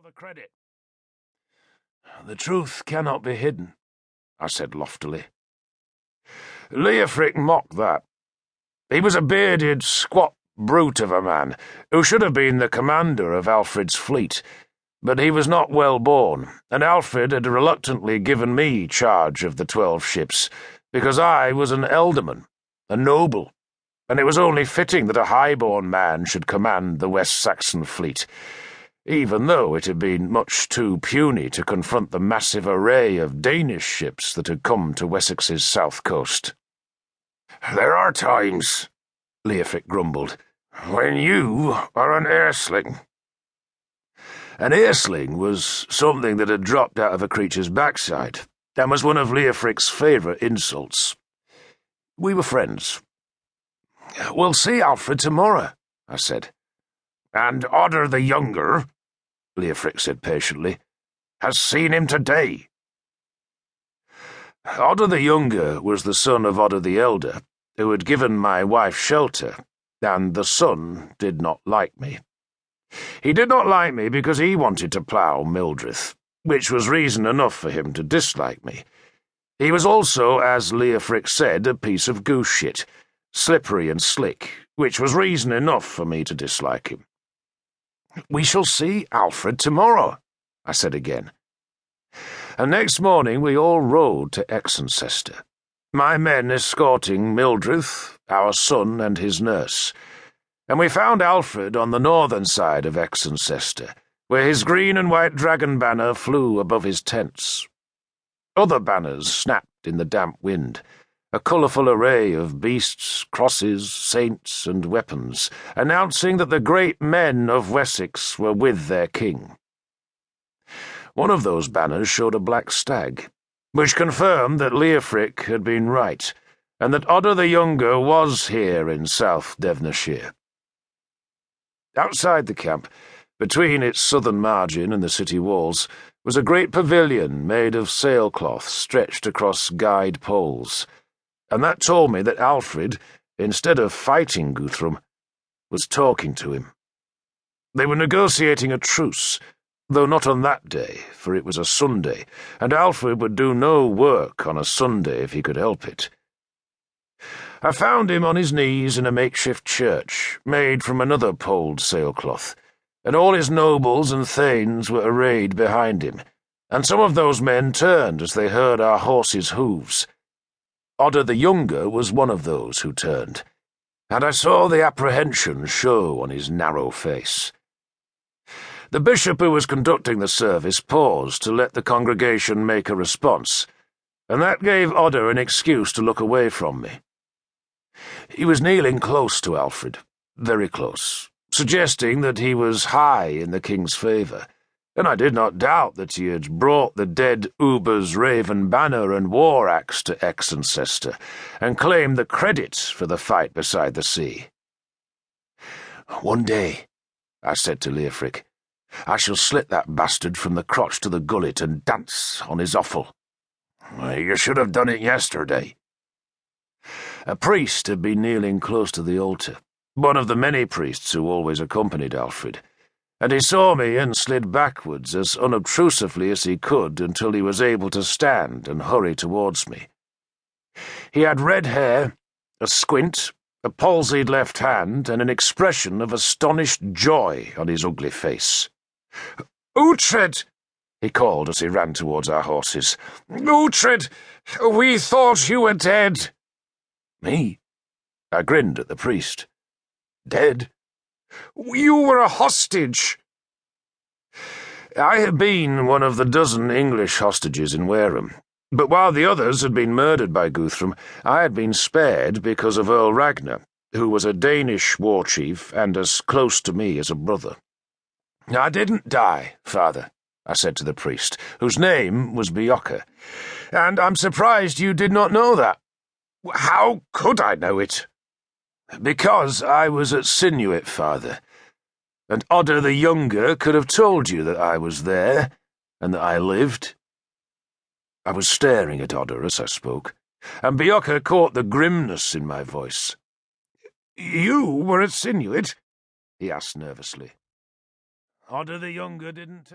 the credit. The truth cannot be hidden, I said loftily. Leofric mocked that. He was a bearded, squat brute of a man who should have been the commander of Alfred's fleet, but he was not well born, and Alfred had reluctantly given me charge of the 12 ships, because I was an ealdorman, a noble, and it was only fitting that a high-born man should command the West Saxon fleet, even though it had been much too puny to confront the massive array of Danish ships that had come to Wessex's south coast. "There are times," Leofric grumbled, "when you are an earsling." An earsling was something that had dropped out of a creature's backside, and was one of Leofric's favourite insults. We were friends. "We'll see Alfred tomorrow," I said. "And Otter the Younger," Leofric said patiently, "has seen him today." Otter the Younger was the son of Otter the Elder, who had given my wife shelter, and the son did not like me. He did not like me because he wanted to plough Mildrith, which was reason enough for him to dislike me. He was also, as Leofric said, a piece of goose shit, slippery and slick, which was reason enough for me to dislike him. "We shall see Alfred tomorrow," I said again. And next morning we all rode to Exoncester, my men escorting Mildrith, our son, and his nurse, and we found Alfred on the northern side of Exoncester, where his green and white dragon banner flew above his tents. Other banners snapped in the damp wind, a colourful array of beasts, crosses, saints, and weapons, announcing that the great men of Wessex were with their king. One of those banners showed a black stag, which confirmed that Leofric had been right, and that Otter the Younger was here in South Devonshire. Outside the camp, between its southern margin and the city walls, was a great pavilion made of sailcloth stretched across guide poles, and that told me that Alfred, instead of fighting Guthrum, was talking to him. They were negotiating a truce, though not on that day, for it was a Sunday, and Alfred would do no work on a Sunday if he could help it. I found him on his knees in a makeshift church, made from another poled sailcloth, and all his nobles and thanes were arrayed behind him, and some of those men turned as they heard our horses' hoofs. Otter the Younger was one of those who turned, and I saw the apprehension show on his narrow face. The bishop who was conducting the service paused to let the congregation make a response, and that gave Otter an excuse to look away from me. He was kneeling close to Alfred, very close, suggesting that he was high in the king's favour, and I did not doubt that he had brought the dead Uber's raven banner and war axe to Exoncester, and claimed the credit for the fight beside the sea. "One day," I said to Leofric, "I shall slit that bastard from the crotch to the gullet and dance on his offal." "You should have done it yesterday." A priest had been kneeling close to the altar, one of the many priests who always accompanied Alfred, and he saw me and slid backwards as unobtrusively as he could until he was able to stand and hurry towards me. He had red hair, a squint, a palsied left hand, and an expression of astonished joy on his ugly face. "Uhtred!" he called as he ran towards our horses. "Uhtred! We thought you were dead." "Me?" I grinned at the priest. "Dead?" "You were a hostage." I had been one of the dozen English hostages in Wareham, but while the others had been murdered by Guthrum, I had been spared because of Earl Ragnar, who was a Danish war chief and as close to me as a brother. "I didn't die, father," I said to the priest, whose name was Bjorka, "and I'm surprised you did not know that." "How could I know it?" "Because I was at Sinuit, father, and Otter the Younger could have told you that I was there, and that I lived." I was staring at Otter as I spoke, and Bjorka caught the grimness in my voice. "You were at Sinuit?" he asked nervously. "Otter the Younger didn't tell."